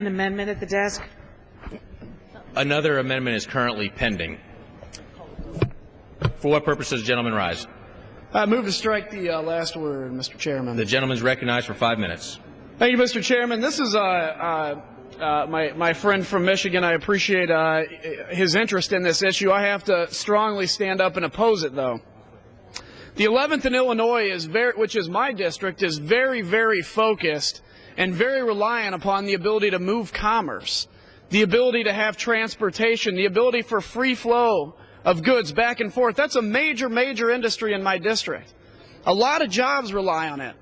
An amendment at the desk. Another amendment is currently pending. For what purpose does the gentleman rise? I move to strike the last word, Mr. Chairman. The gentleman is recognized for 5 minutes. Thank you, Mr. Chairman. This is my friend from Michigan. I appreciate his interest in this issue. I have to strongly stand up and oppose it, though. The 11th in Illinois, which is my district, is very, very focused and very reliant upon the ability to move commerce, the ability to have transportation, the ability for free flow of goods back and forth. That's a major, major industry in my district. A lot of jobs rely on it.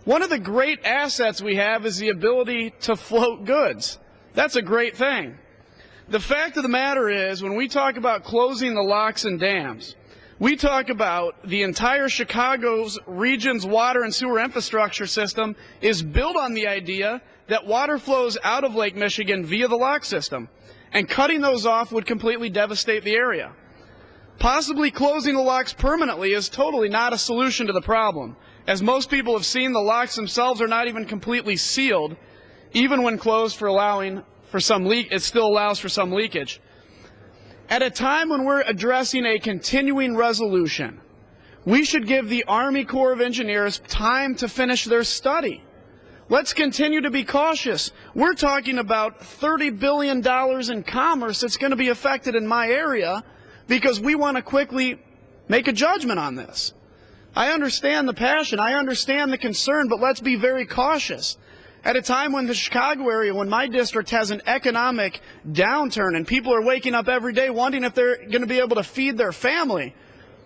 One of the great assets we have is the ability to float goods. That's a great thing. The fact of the matter is, when we talk about closing the locks and dams, we talk about the entire Chicago's region's water and sewer infrastructure system is built on the idea that water flows out of Lake Michigan via the lock system, and cutting those off would completely devastate the area. Possibly closing the locks permanently is totally not a solution to the problem. As most people have seen, the locks themselves are not even completely sealed. Even when closed for some leak, it still allows for some leakage. At a time when we're addressing a continuing resolution, we should give the Army Corps of Engineers time to finish their study. Let's continue to be cautious. We're talking about $30 billion in commerce that's going to be affected in my area because we want to quickly make a judgment on this. I understand the passion, I understand the concern, but let's be very cautious. At a time when the Chicago area, when my district has an economic downturn and people are waking up every day wondering if they're going to be able to feed their family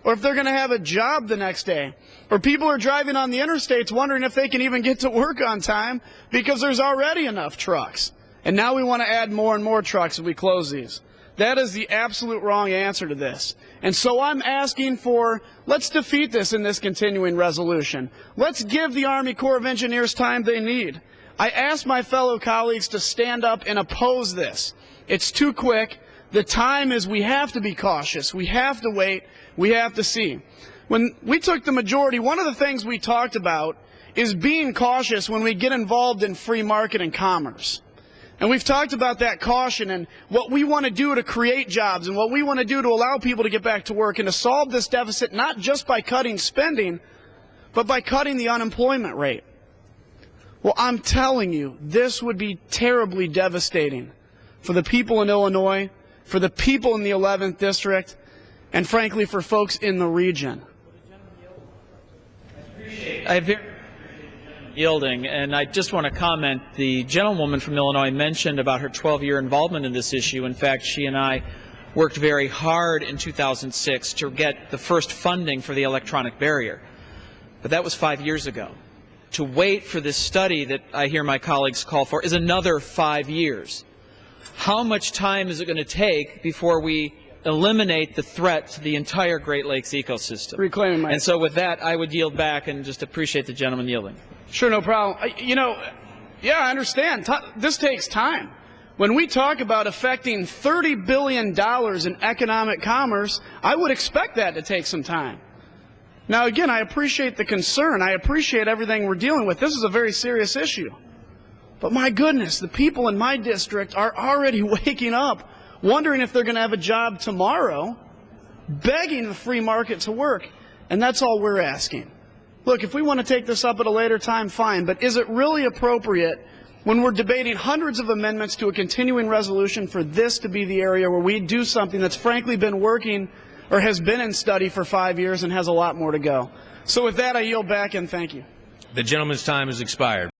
or if they're going to have a job the next day, or people are driving on the interstates wondering if they can even get to work on time because there's already enough trucks. And now we want to add more and more trucks if we close these. That is the absolute wrong answer to this. And so I'm asking for, let's defeat this in this continuing resolution. Let's give the Army Corps of Engineers time they need. I ask my fellow colleagues to stand up and oppose this. It's too quick. The time is we have to be cautious. We have to wait. We have to see. When we took the majority, one of the things we talked about is being cautious when we get involved in free market and commerce. And we've talked about that caution and what we want to do to create jobs and what we want to do to allow people to get back to work and to solve this deficit not just by cutting spending, but by cutting the unemployment rate. Well, I'm telling you, this would be terribly devastating for the people in Illinois, for the people in the 11th District, and frankly for folks in the region. I appreciate yielding, and I just want to comment, the gentlewoman from Illinois mentioned about her 12-year involvement in this issue. In fact, she and I worked very hard in 2006 to get the first funding for the electronic barrier. But that was 5 years ago. To wait for this study that I hear my colleagues call for is another 5 years. How much time is it going to take before we eliminate the threat to the entire Great Lakes ecosystem? Reclaiming my... And so with that, I would yield back and just appreciate the gentleman yielding. Sure, no problem. Yeah, I understand. This takes time. When we talk about affecting $30 billion in economic commerce, I would expect that to take some time. Now, again, I appreciate the concern. I appreciate everything we're dealing with. This is a very serious issue. But my goodness, the people in my district are already waking up, wondering if they're going to have a job tomorrow, begging the free market to work. And that's all we're asking. Look, if we want to take this up at a later time, fine. But is it really appropriate when we're debating hundreds of amendments to a continuing resolution for this to be the area where we do something that's frankly been working or has been in study for 5 years and has a lot more to go? So with that, I yield back and thank you. The gentleman's time has expired.